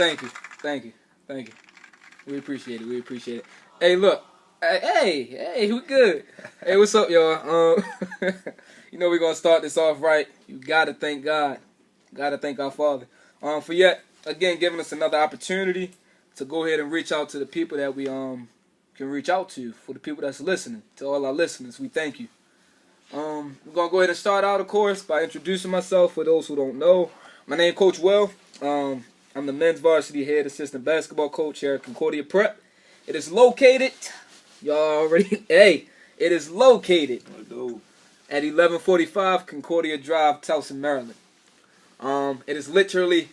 Thank you. Thank you. Thank you. We appreciate it. We appreciate it. Hey, look. Hey, we good. Hey, what's up, y'all? You know we're gonna start this off right. You gotta thank God. Gotta thank our Father. For yet again giving us another opportunity to go ahead and reach out to the people that we can reach out to. For the people that's listening, to all our listeners, we thank you. We're gonna go ahead and start out, of course, by introducing myself. For those who don't know, my name is Coach Will. I'm the men's varsity head assistant basketball coach here at Concordia Prep. It is located, y'all already, it is located at 1145 Concordia Drive, Towson, Maryland. It is literally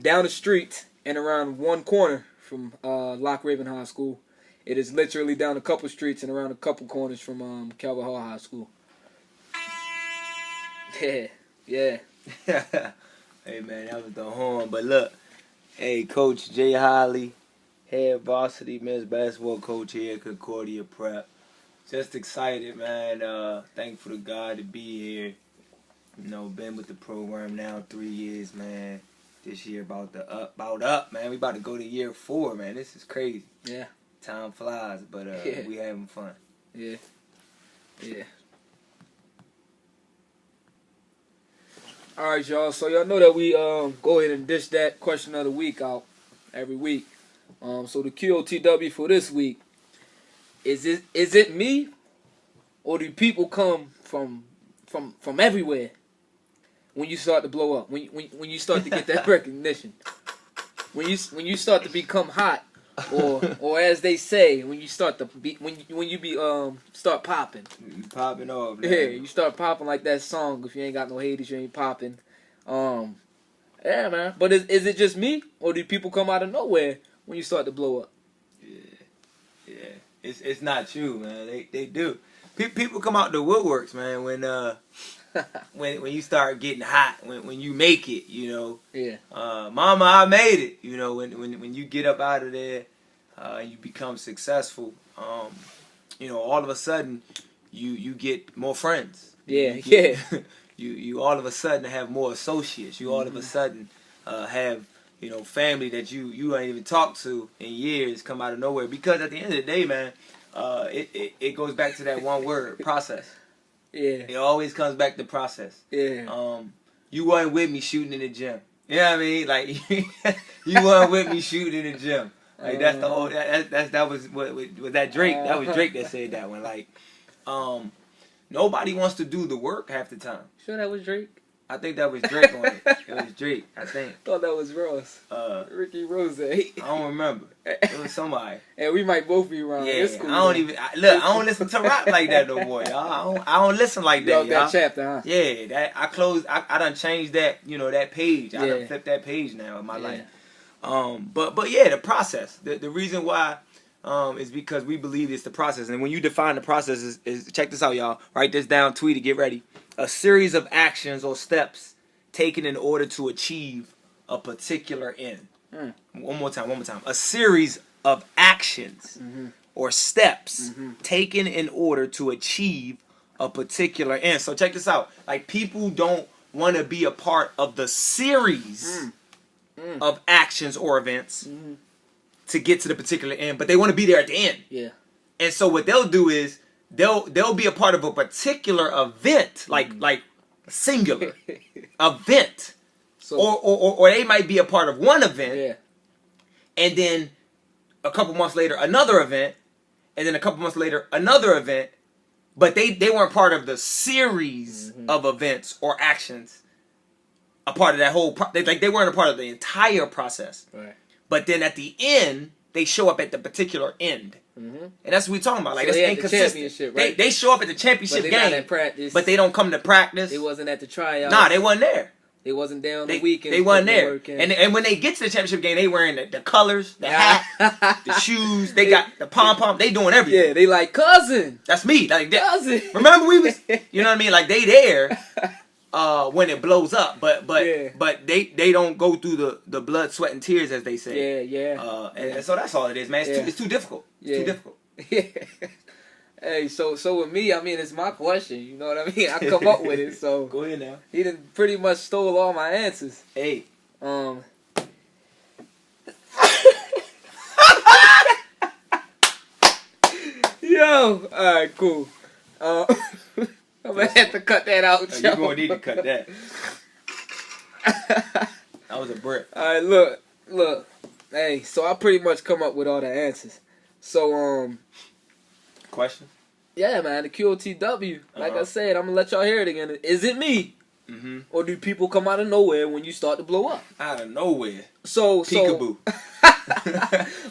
down the street and around one corner from Lock Raven High School. It is literally down a couple streets and around a couple corners from Calvert Hall High School. Yeah. Hey man, that was the horn. But look, hey, Coach Jay Holly, head varsity men's basketball coach here at Concordia Prep. Just excited, man. Thankful to God to be here. You know, been with the program now 3 years, man. This year about up, man. We about to go to year 4, man. This is crazy. Yeah. Time flies, but we having fun. Yeah. All right, y'all. So y'all know that we go ahead and dish that question of the week out every week. So the QOTW for this week is it me, or do people come from everywhere when you start to blow up? When you start to get that recognition, when you start to become hot, or as they say, when you start to be start popping. You popping off, man. Yeah, you start popping like that song. If you ain't got no haters, you ain't popping. Yeah, man. But is it just me, or do people come out of nowhere when you start to blow up? Yeah. It's not you, man. They do. People come out the woodworks, man. When you start getting hot, when you make it, you know. Yeah. Mama, I made it. You know, when you get up out of there, you become successful. You know, all of a sudden, you get more friends. Yeah. You all of a sudden have more associates. You all of a sudden have, you know, family that you ain't even talked to in years come out of nowhere. Because at the end of the day, man, it goes back to that one word, process. Yeah. It always comes back to process. Yeah. You wasn't with me shooting in the gym. You know what I mean? Like you wasn't with me shooting in the gym. Like that's the whole. That was that Drake. That was Drake that said that one. Like, nobody wants to do the work half the time. Sure, that was Drake. I think that was Drake on it. It was Drake, I think. Thought that was Ross. Ricky Rose. I don't remember. It was somebody. And we might both be wrong. Yeah, cool, I don't listen to rap like that no more, y'all. I don't listen like that, y'all. That chapter, huh? Yeah, I done changed that, you know, that page. I done flipped that page now in my life. But yeah, the process. The reason why is because we believe it's the process. And when you define the process is check this out, y'all. Write this down, tweet it, get ready. A series of actions or steps taken in order to achieve a particular end. One more time. A series of actions or steps taken in order to achieve a particular end. So check this out. Like, people don't want to be a part of the series of actions or events to get to the particular end, but they want to be there at the end. Yeah. And so what they'll do is they'll be a part of a particular event, like singular event, so, or they might be a part of one event, and then a couple months later another event, and then a couple months later another event, but they weren't part of the series of events or actions, a part of that whole. They weren't a part of the entire process. Right. But then at the end, they show up at the particular end. And that's what we're talking about. Like, so that's inconsistent. Right? They show up at the championship game, but they don't come to practice. They wasn't at the tryout. Nah, they wasn't there. They wasn't there on the weekend. They wasn't there. And when they get to the championship game, they wearing the colors, the hat, the shoes. They got the pom-pom. They doing everything. Yeah, they like, cousin. That's me. Like, cousin. Remember we was, you know what I mean? Like, they there when it blows up, but they don't go through the blood, sweat, and tears, as they say. Yeah. And so that's all it is, man. It's too difficult. It's too difficult. Yeah. Hey, so with me, I mean, it's my question. You know what I mean? I come up with it. So go ahead now. He done pretty much stole all my answers. Hey. Yo, all right, cool. I'm gonna have to cut that out. You're gonna need to cut that. That was a brick. All right, look. Hey, so I pretty much come up with all the answers. So, Question? yeah, man, the QOTW. Like I said, I'm gonna let y'all hear it again. Is it me? Mm-hmm. Or do people come out of nowhere when you start to blow up? Out of nowhere. Peekaboo.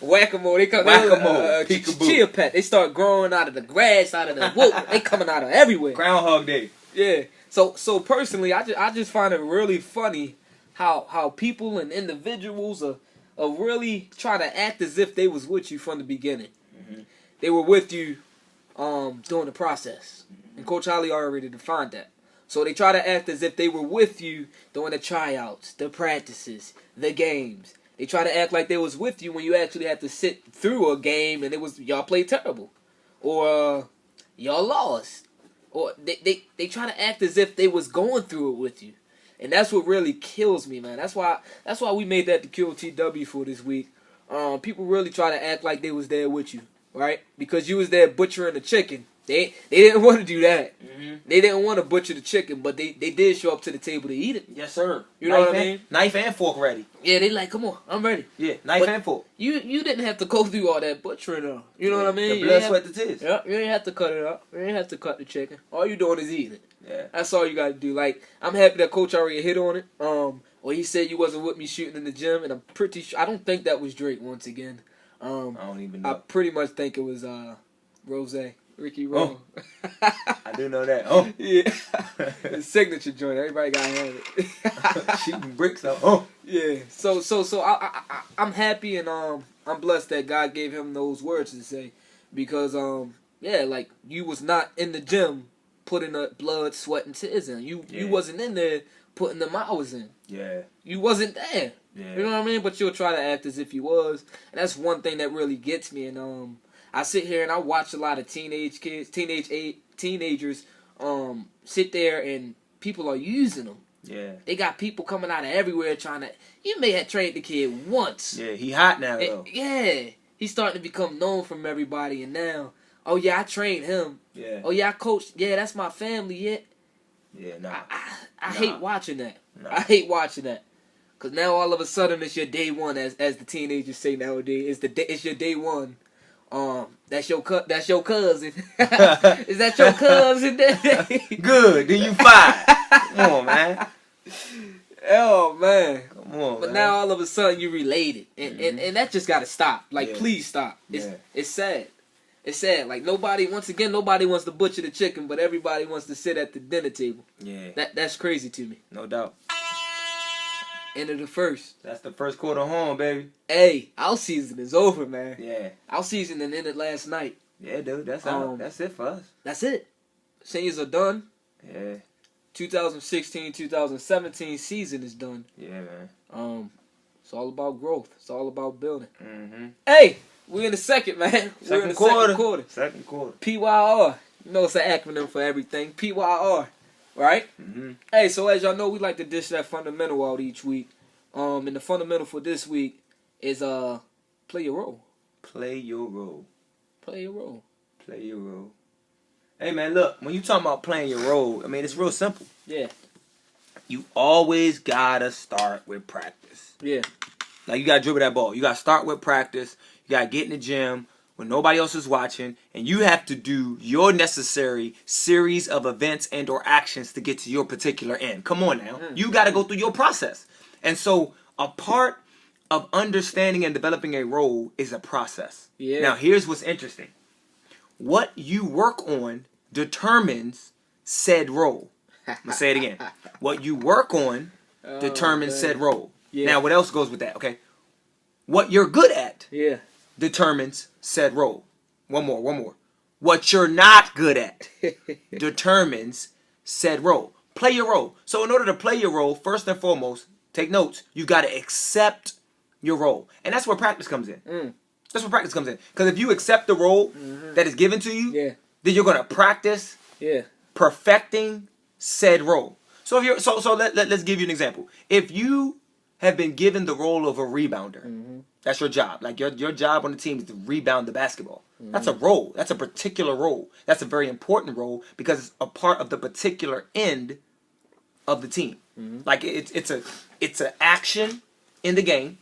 Whack-a-mole. They come. Whack-a-mole. Peekaboo. Chia pet. They start growing out of the grass, out of the whoop. They coming out of everywhere. Groundhog Day. Yeah. So personally, I just find it really funny how people and individuals are really trying to act as if they was with you from the beginning. Mm-hmm. They were with you during the process. And Coach Ali already defined that. So they try to act as if they were with you during the tryouts, the practices, the games. They try to act like they was with you when you actually had to sit through a game and it was y'all played terrible. Or y'all lost. Or they try to act as if they was going through it with you. And that's what really kills me, man. That's why we made that the QOTW for this week. People really try to act like they was there with you, right? Because you was there butchering the chicken. They didn't want to do that. Mm-hmm. They didn't want to butcher the chicken, but they did show up to the table to eat it. Yes, sir. You know what I mean? Knife and fork ready. Yeah, they like, come on, I'm ready. Yeah, knife and fork. You didn't have to go through all that butchering, though. You know what I mean? The blood, sweat, the tears. Yeah, you ain't have to cut it up. You ain't have to cut the chicken. All you doing is eating it. Yeah. That's all you got to do. Like, I'm happy that Coach already hit on it. Well, he said you wasn't with me shooting in the gym, and I'm pretty sure. I don't think that was Drake once again. I don't even know. I pretty much think it was Rose. Ricky Rose. Oh. I do know that. Oh. Yeah. His signature joint. Everybody got to have it. Shooting bricks up. Oh. Yeah. So I'm happy and I'm blessed that God gave him those words to say because yeah, like you was not in the gym putting the blood, sweat, and tears in. You wasn't in there putting them hours in. Yeah. You wasn't there. Yeah. You know what I mean? But you'll try to act as if you was. And that's one thing that really gets me. And I sit here and I watch a lot of teenagers sit there and people are using them. Yeah. They got people coming out of everywhere trying to. You may have trained the kid once. Yeah, he hot now though. Yeah, he's starting to become known from everybody, and now, oh yeah, I trained him. Yeah. Oh yeah, I coached. Yeah, that's my family. Yeah. Yeah, nah. I hate watching that. Nah. I hate watching that. Cause now all of a sudden it's your day one, as the teenagers say nowadays. It's your day one. That's your cousin. Is that your cousin? Good. Then you fired. Come on, man. Oh man. Come on. But man. now all of a sudden you related, and that just gotta stop. Like, please stop. It's sad. It's sad. Like nobody wants to butcher the chicken, but everybody wants to sit at the dinner table. Yeah. That's crazy to me. No doubt. End of the first. That's the first quarter home, baby. Hey, our season is over, man. Yeah. Our season ended last night. Yeah, dude. That's it for us. That's it. Seniors are done. Yeah. 2016-2017 season is done. Yeah, man. It's all about growth. It's all about building. Mm-hmm. Hey, we're in the second, man. We're in the quarter. second quarter. Second quarter. PYR. You know it's an acronym for everything. PYR. Right? Mm-hmm. Hey, so as y'all know, we like to dish that fundamental out each week. And the fundamental for this week is play your role. Play your role. Play your role. Play your role. Hey, man, look. When you talking about playing your role, I mean, it's real simple. Yeah. You always gotta start with practice. Yeah. Like, you gotta dribble that ball. You gotta start with practice. You gotta get in the gym when nobody else is watching, and you have to do your necessary series of events and or actions to get to your particular end. Come on now. You gotta go through your process. And so a part of understanding and developing a role is a process. Yeah. Now, here's what's interesting. What you work on determines said role. I'm gonna say it again. What you work on determines said role. Yeah. Now, what else goes with that? Okay. What you're good at determines said role. One more. What you're not good at determines said role. Play your role. So in order to play your role, first and foremost, take notes. You got to accept your role. And that's where practice comes in. That's where practice comes in. Because if you accept the role that is given to you, then you're going to practice perfecting said role. So if you're let's give you an example. If you have been given the role of a rebounder. Mm-hmm. That's your job. Like your job on the team is to rebound the basketball. Mm-hmm. That's a role. That's a particular role. That's a very important role because it's a part of the particular end of the team. Mm-hmm. Like it's an action in the game,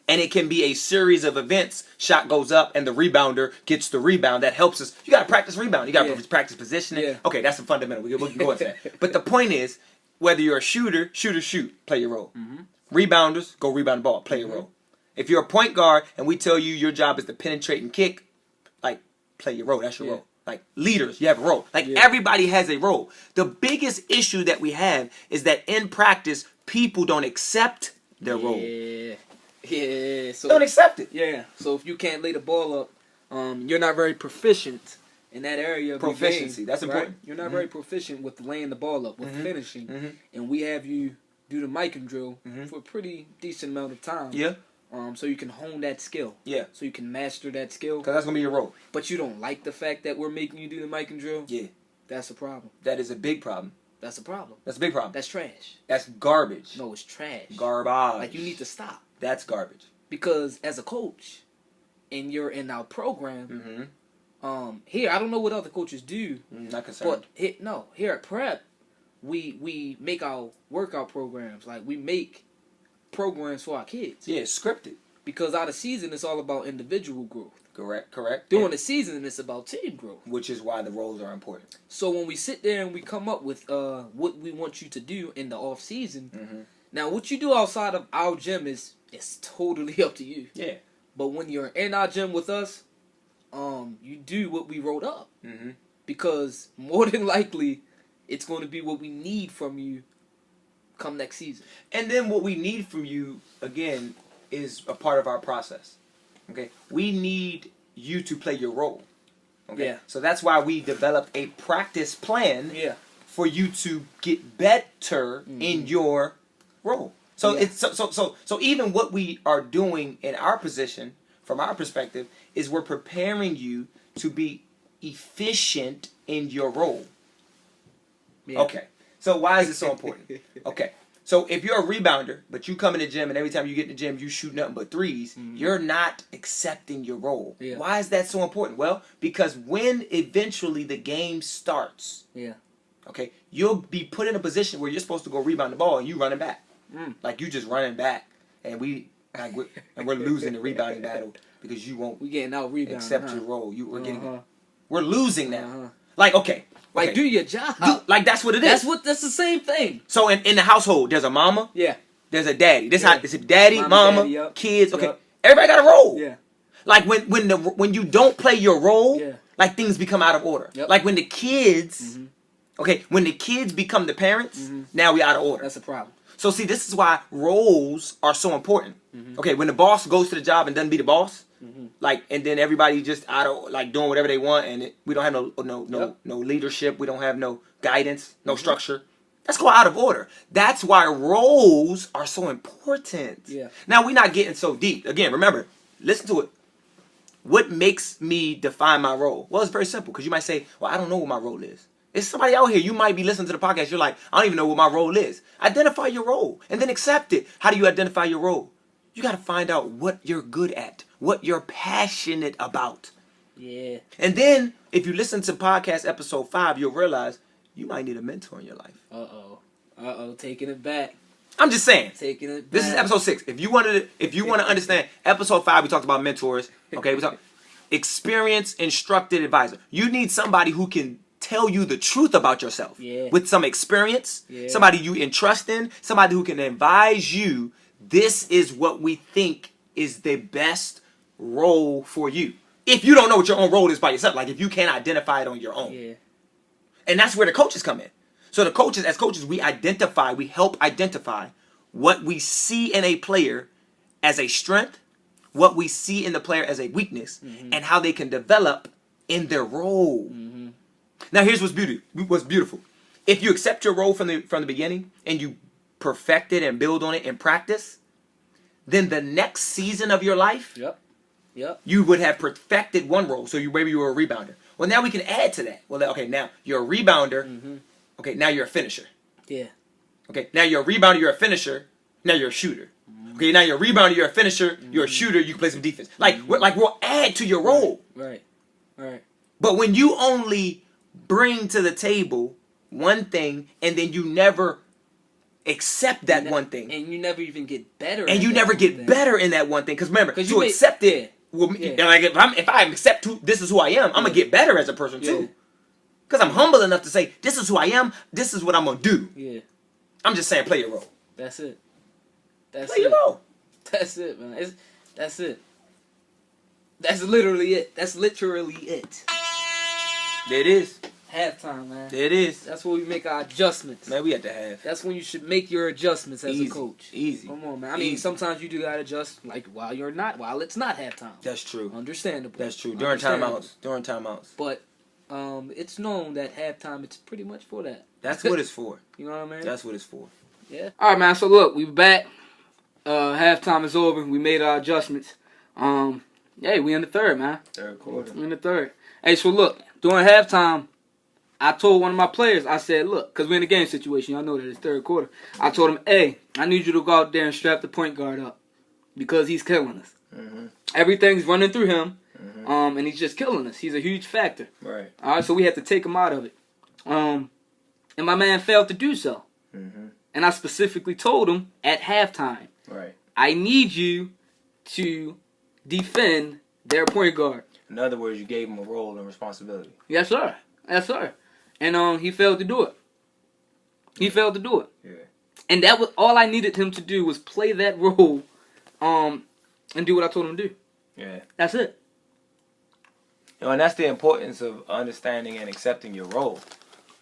and it can be a series of events. Shot goes up, and the rebounder gets the rebound. That helps us. You got to practice rebound. You got to practice positioning. Yeah. Okay, that's a fundamental. We can go into that. But the point is, whether you're a shooter, shoot, play your role. Mm-hmm. Rebounders, go rebound the ball, play your role. If you're a point guard and we tell you your job is to penetrate and kick, like, play your role. That's your role. Like, leaders, you have a role. Like, everybody has a role. The biggest issue that we have is that in practice, people don't accept their role. Yeah. So, don't accept it. Yeah. So if you can't lay the ball up, you're not very proficient in that area of proficiency. Your game, that's important. Right? You're not very proficient with laying the ball up, with finishing. And we have you do the mic and drill for a pretty decent amount of time. Yeah. So you can hone that skill. Yeah. So you can master that skill. Because that's going to be your role. But you don't like the fact that we're making you do the mic and drill? Yeah. That's a problem. That is a big problem. That's a problem. That's a big problem. That's trash. That's garbage. No, it's trash. Garbage. Like, you need to stop. That's garbage. Because as a coach, and you're in our program, here, I don't know what other coaches do. Not concerned. But here at Prep, we make our workout programs. Like, we make programs for our kids. Yeah, it's scripted. Because out of season, it's all about individual growth. Correct. During the season, it's about team growth. Which is why the roles are important. So when we sit there and we come up with what we want you to do in the off season, now what you do outside of our gym is totally up to you. Yeah. But when you're in our gym with us, you do what we wrote up. Because more than likely, it's going to be what we need from you come next season. And then what we need from you, again, is a part of our process. Okay? We need you to play your role. Okay? Yeah. So that's why we developed a practice plan for you to get better in your role. So it's so even what we are doing in our position, from our perspective, is we're preparing you to be efficient in your role. Yeah. Okay. So why is it so important? Okay. So if you're a rebounder, but you come in the gym and every time you get in the gym you shoot nothing but threes, you're not accepting your role. Yeah. Why is that so important? Well, because when eventually the game starts, okay, you'll be put in a position where you're supposed to go rebound the ball and you running back. Like you just running back, and we're losing the rebounding battle because you won't getting out rebound, accept your role. We're losing now. Like okay. Like, do your job. Like, that's what it is. That's the same thing. So, in the household, there's a mama. Yeah. There's a daddy. It's daddy, mama, daddy, kids. Okay. Everybody got a role. Yeah. Like, when you don't play your role, like, things become out of order. Yep. Like, when the kids, when the kids become the parents, now we out of order. That's a problem. So, see, this is why roles are so important. Okay, when the boss goes to the job and doesn't be the boss, like, and then everybody just out of like doing whatever they want, and we don't have no leadership, we don't have no guidance, no structure. That's going out of order. That's why roles are so important. Yeah. Now we're not getting so deep. Again, remember, listen to it. What makes me define my role? Well, it's very simple because you might say, "Well, I don't know what my role is." It's somebody out here. You might be listening to the podcast. You're like, "I don't even know what my role is." Identify your role and then accept it. How do you identify your role? You got to find out what you're good at, what you're passionate about. Yeah. And then, if you listen to podcast episode 5, you'll realize you might need a mentor in your life. Taking it back. I'm just saying. Taking it back. This is episode 6. If you want to understand, episode 5, we talked about mentors. Okay, we talked experienced, instructed advisor. You need somebody who can tell you the truth about yourself with some experience, somebody you entrust in, somebody who can advise you. This is what we think is the best role for you. If you don't know what your own role is by yourself, like if you can't identify it on your own. Yeah. And that's where the coaches come in. So the coaches, as coaches, we help identify what we see in a player as a strength, what we see in the player as a weakness, and how they can develop in their role. Now here's what's beautiful. If you accept your role from the beginning and you perfect it and build on it in practice, then the next season of your life, you would have perfected one role. So maybe you were a rebounder. Well, now we can add to that. Well, okay, now you're a rebounder. Okay, now you're a finisher. Yeah. Okay, now you're a rebounder, you're a finisher. Now you're a shooter. Okay, now you're a rebounder, you're a finisher, you're a shooter, you can play some defense. We'll add to your role. Right. But when you only bring to the table one thing and then you never accept that one thing. And you never even get better. And you never get better in that one thing. Because remember, to accept it, if I accept this is who I am, I'm going to get better as a person too. Because I'm humble enough to say, this is who I am, this is what I'm going to do. Yeah. I'm just saying, play your role. That's it. Play your role. That's it, man. That's it. That's literally it. That's literally it. There it is. Halftime, man. There it is. That's where we make our adjustments. Man, we have to have. That's when you should make your adjustments as a coach. Easy. Come on, man. I mean, sometimes you do gotta adjust, like while it's not halftime. That's true. Understandable. That's true. During timeouts. But it's known that halftime it's pretty much for that. That's what it's for. You know what I mean? That's what it's for. Yeah. All right, man. So look, we back. Halftime is over. We made our adjustments. Yeah, we in the third, man. Third quarter. We in the third. Hey, so look, during halftime, I told one of my players, I said, look, because we're in a game situation. Y'all know that it's third quarter. I told him, hey, I need you to go out there and strap the point guard up because he's killing us. Mm-hmm. Everything's running through him, and he's just killing us. He's a huge factor. Right. All right, so we had to take him out of it. And my man failed to do so. Mm-hmm. And I specifically told him at halftime, right, I need you to defend their point guard. In other words, you gave him a role and responsibility. Yes, sir. Yes, sir. And he failed to do it. He failed to do it. Yeah. And that was all I needed him to do was play that role, and do what I told him to do. Yeah. That's it. And that's the importance of understanding and accepting your role.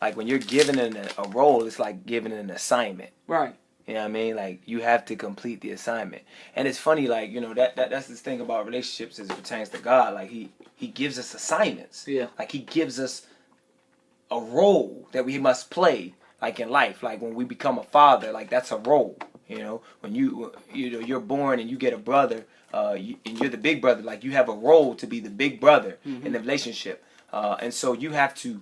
Like when you're given a role, it's like giving an assignment. Right. You know what I mean? Like you have to complete the assignment. And it's funny, like, you know, that's the thing about relationships as it pertains to God. Like he gives us assignments. Yeah. Like he gives us a role that we must play, like in life. Like when we become a father, like that's a role. You know, when you're born and you get a brother, and you're the big brother, like you have a role to be the big brother in the relationship. And so you have to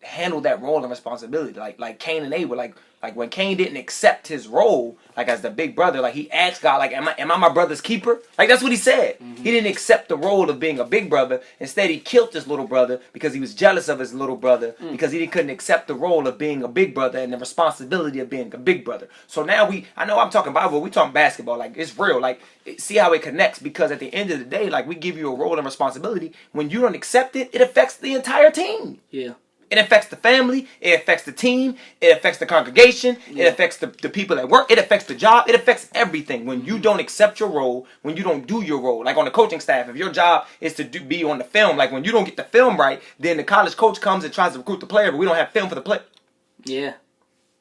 handle that role and responsibility. Like Cain and Abel, like when Cain didn't accept his role, like as the big brother, like he asked God, like, am I my brother's keeper? Like that's what he said. He didn't accept the role of being a big brother. Instead, he killed his little brother because he was jealous of his little brother because he couldn't accept the role of being a big brother and the responsibility of being a big brother. So now I know I'm talking Bible, we talking basketball, like it's real. Like see how it connects, because at the end of the day, like we give you a role and responsibility. When you don't accept it, it affects the entire team. Yeah. It affects the family. It affects the team. It affects the congregation. Yeah. It affects the people at work. It affects the job. It affects everything. When you don't accept your role, when you don't do your role, like on the coaching staff, if your job is to be on the film, like when you don't get the film right, then the college coach comes and tries to recruit the player, but we don't have film for the player. Yeah.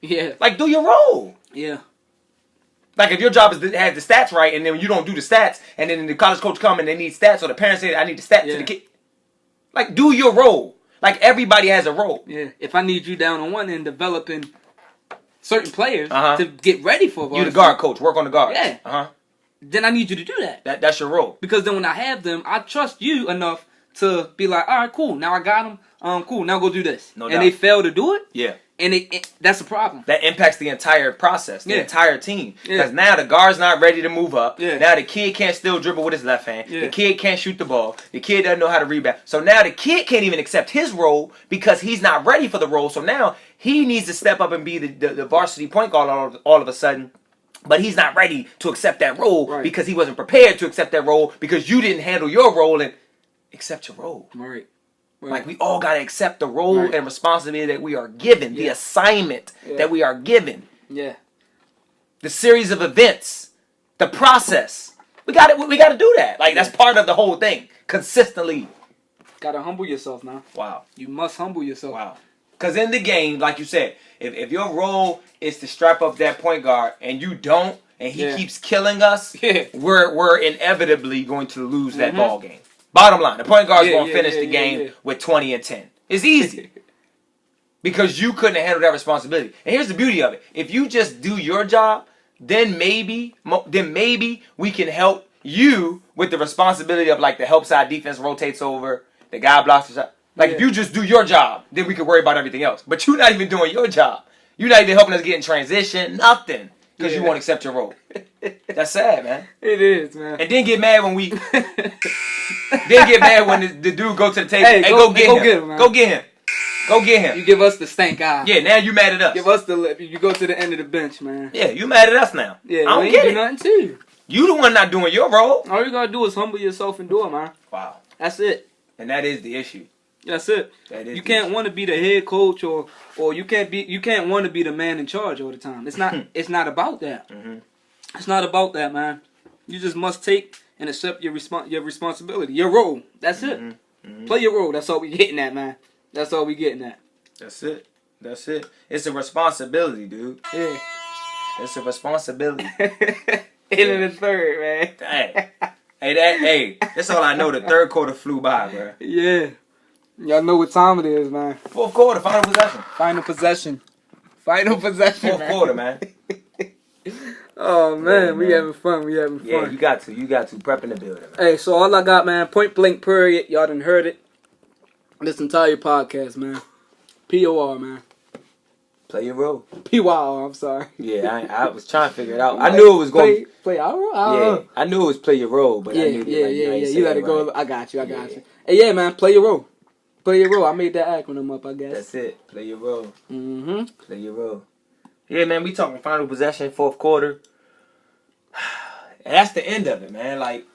Yeah. Like do your role. Yeah. Like if your job is to have the stats right, and then you don't do the stats, and then the college coach come and they need stats, or the parents say I need the stats to the kid. Like do your role. Like everybody has a role. Yeah. If I need you down on one end developing certain players to get ready for you the guard coach, work on the guard. Yeah. Then I need you to do that. That's your role. Because then when I have them, I trust you enough to be like, all right, cool. Now I got them. Cool. Now go do this. No doubt. And they fail to do it. Yeah. And that's a problem. That impacts the entire process, the entire team. Because Yeah. now the guard's not ready to move up. Yeah. Now the kid can't still dribble with his left hand. Yeah. The kid can't shoot the ball. The kid doesn't know how to rebound. So now the kid can't even accept his role because he's not ready for the role. So now he needs to step up and be the varsity point guard all of a sudden. But he's not ready to accept that role because he wasn't prepared to accept that role because you didn't handle your role and accept your role. Right. Like we all got to accept the role and responsibility that we are given, the assignment that we are given. Yeah. The series of events, the process. We got to do that. Like that's part of the whole thing. Consistently. Got to humble yourself now. Wow. You must humble yourself. Wow. Because in the game, like you said, if your role is to strap up that point guard and you don't, and he keeps killing us, we're inevitably going to lose that ball game. Bottom line, the point guard's going to finish the game with 20 and 10. It's easy. Because you couldn't handle that responsibility. And here's the beauty of it. If you just do your job, then maybe we can help you with the responsibility of like the help side defense rotates over, the guy blocks the shot. Like if you just do your job, then we can worry about everything else. But you're not even doing your job. You're not even helping us get in transition, nothing. because you won't accept your role. That's sad, man. It is, man. And then get mad when we. Then get mad when the dude go to the table. Hey, go get him. Go get him. Go get him. You give us the stank eye. Yeah, now you mad at us. Give us the lip. You go to the end of the bench, man. Yeah, you mad at us now. Yeah, I don't get do it. Nothing to you. You the one not doing your role. All you gotta do is humble yourself and do it, man. Wow. That's it. And that is the issue. That's it. You can't want to be the head coach or you can't want to be the man in charge all the time. It's not it's not about that. Mm-hmm. It's not about that, man. You just must take and accept your responsibility, your role. That's it. Mm-hmm. Play your role. That's all we getting at, man. That's all we getting at. That's it. That's it. It's a responsibility, dude. Yeah. It's a responsibility. In the third, man. Dang. Hey, that's all I know. The third quarter flew by, bro. Yeah. Y'all know what time it is, man. Fourth quarter, final possession. Final possession. Final possession. Fourth quarter, man. Oh man, Yeah, we having fun. We having fun. Yeah, you got to prepping the building, man. Hey, so all I got, man, point blank period. Y'all done heard it. This entire podcast, man. POR, man. Play your role. PYR, I'm sorry. Yeah, I was trying to figure it out. I knew it was going to play our role. Yeah, I knew it was play your role, but yeah, I knew You let it go. I got you. Hey, yeah, man, play your role. Play your role. I made that acronym up, I guess. That's it. Play your role. Mm-hmm. Play your role. Yeah, man, we talking final possession, fourth quarter. And that's the end of it, man. Like,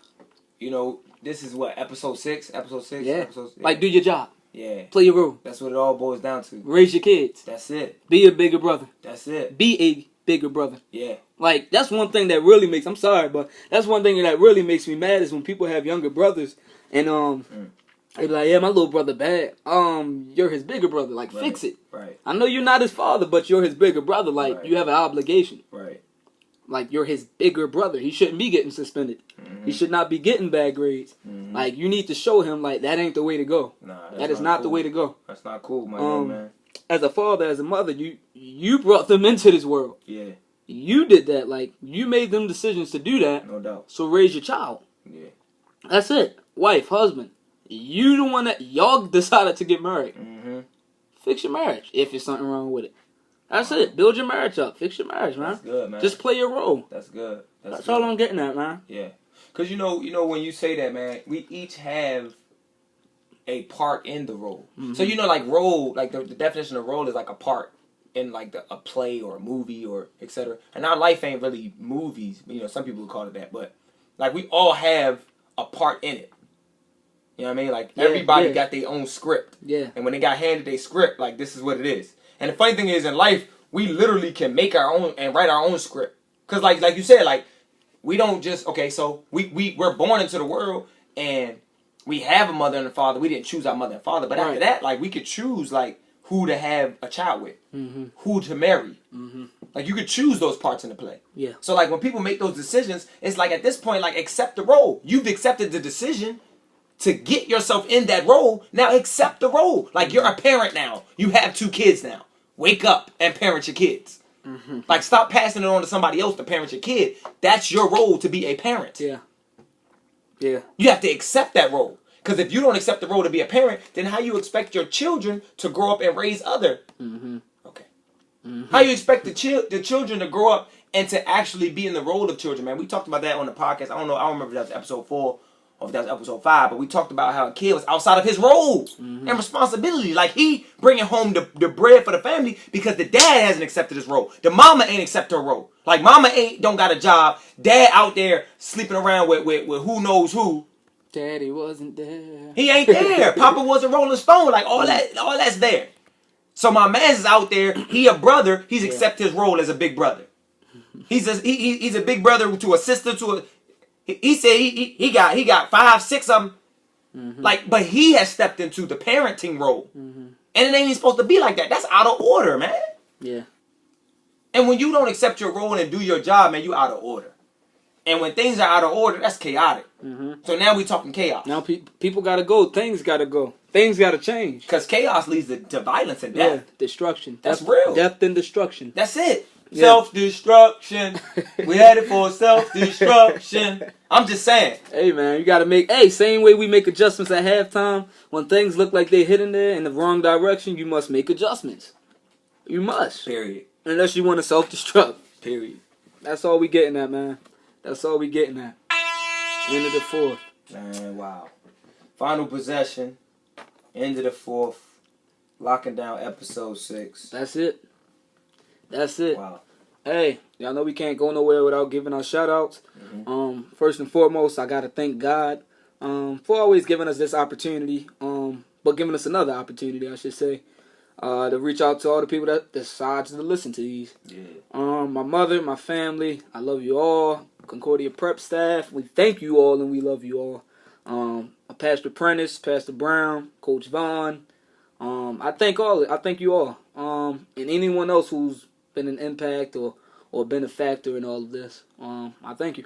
you know, this is what, episode 6? Episode 6? Yeah. Episode 6? Like, do your job. Yeah. Play your role. That's what it all boils down to. Raise your kids. That's it. Be a bigger brother. That's it. Be a bigger brother. Yeah. Like, that's one thing that really makes, I'm sorry, but that's one thing that really makes me mad is when people have younger brothers and, they be like, yeah, my little brother bad. You're his bigger brother. Like, fix it. Right. I know you're not his father, but you're his bigger brother. Like, you have an obligation. Right. Like, you're his bigger brother. He shouldn't be getting suspended. Mm-hmm. He should not be getting bad grades. Mm-hmm. Like, you need to show him, like, that ain't the way to go. Nah, that is not cool. the way to go. That's not cool, my man. As a father, as a mother, you brought them into this world. Yeah. You did that. Like, you made them decisions to do that. No doubt. So raise your child. Yeah. That's it. Wife, husband. You the one that y'all decided to get married. Mm-hmm. Fix your marriage if there's something wrong with it. That's it. Build your marriage up. Fix your marriage, man. That's good, man. Just play your role. That's good. That's all I'm getting at, man. Yeah. Because, you know, when you say that, man, we each have a part in the role. Mm-hmm. So, you know, like role, like the definition of role is like a part in like a play or a movie or etc. And our life ain't really movies. You know, some people would call it that. But, like, we all have a part in it. You know what I mean? Like, everybody got their own script. Yeah. And when they got handed their script, like, this is what it is. And the funny thing is, in life, we literally can make our own and write our own script. Because, like you said, like, we don't just, okay, so we're born into the world, and we have a mother and a father. We didn't choose our mother and father. But after that, like, we could choose, like, who to have a child with. Mm-hmm. Who to marry. Mm-hmm. Like, you could choose those parts in the play. Yeah. So, like, when people make those decisions, it's like, at this point, like, accept the role. You've accepted the decision to get yourself in that role. Now accept the role. Like, you're a parent now. You have 2 kids now. Wake up and parent your kids. Mm-hmm. Like, stop passing it on to somebody else to parent your kid. That's your role, to be a parent. Yeah. Yeah. You have to accept that role. Because if you don't accept the role to be a parent, then how you expect your children to grow up and raise other? Mm-hmm. Okay. Mm-hmm. How you expect the children to grow up and to actually be in the role of children, man? We talked about that on the podcast. I don't remember if that was episode 4 or if that was episode 5, but we talked about how a kid was outside of his role and responsibility. Like, he bringing home the bread for the family because the dad hasn't accepted his role. The mama ain't accepted her role. Like, mama don't got a job. Dad out there sleeping around with who knows who. Daddy wasn't there. He ain't there. Papa was a Rolling Stone. Like, all that's there. So my man's is out there. He a brother. He's accepted his role as a big brother. He's a big brother to a sister, to a... He said he got 5, 6 of them. Mm-hmm. Like, but he has stepped into the parenting role. Mm-hmm. And it ain't even supposed to be like that. That's out of order, man. Yeah. And when you don't accept your role and do your job, man, you out of order. And when things are out of order, that's chaotic. Mm-hmm. So now we talking chaos. Now people got to go. Things got to go. Things got to change. Because chaos leads to violence and death. Yeah, destruction. That's real. Death and destruction. That's it. Yeah. Self-destruction. We headed for self-destruction. I'm just saying. Hey, man, you got to make... Hey, same way we make adjustments at halftime. When things look like they're heading there in the wrong direction, you must make adjustments. You must. Period. Unless you want to self-destruct. Period. That's all we getting at, man. That's all we getting at. End of the fourth. Man, wow. Final possession. End of the fourth. Locking down episode 6. That's it. That's it. Wow. Hey, y'all know we can't go nowhere without giving our shout outs. Mm-hmm. First and foremost, I gotta thank God for always giving us this opportunity, but giving us another opportunity, I should say, to reach out to all the people that decide to listen to these. Yeah. My mother, my family, I love you all. Concordia Prep staff, we thank you all and we love you all. Pastor Prentice, Pastor Brown, Coach Vaughn. I thank you all. And anyone else who's been an impact or been a factor in all of this. I thank you.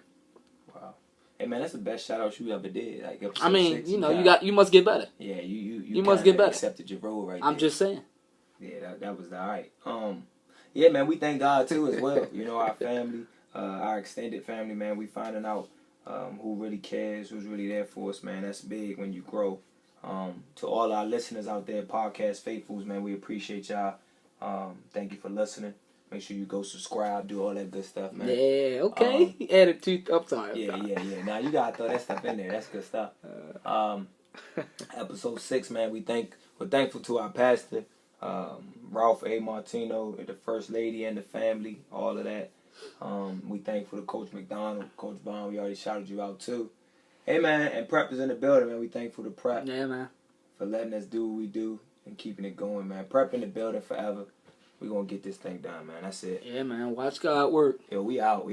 Wow. Hey man, that's the best shout out you ever did. Like episode I mean, 6, you must get better. Yeah, you must get better. Accepted your role right I'm there. just saying. Yeah, that was all right. Yeah, man, we thank God too as well. You know, our family, our extended family, man. We finding out who really cares, who's really there for us, man. That's big when you grow. To all our listeners out there, podcast faithfuls, man, we appreciate y'all. Thank you for listening. Make sure you go subscribe, do all that good stuff, man. Yeah, okay. Added to uptime. Yeah. Now you gotta throw that stuff in there. That's good stuff. Episode 6, man. We're thankful to our pastor, Ralph A. Martino, the first lady and the family, all of that. We thankful to Coach McDonald, Coach Bond. We already shouted you out too. Hey man, and Prep is in the building, man. We thankful to Prep. Yeah, man. For letting us do what we do and keeping it going, man. Prep in the building forever. We're gonna get this thing done, man. That's it. Yeah, man. Watch God work. Yo, we out.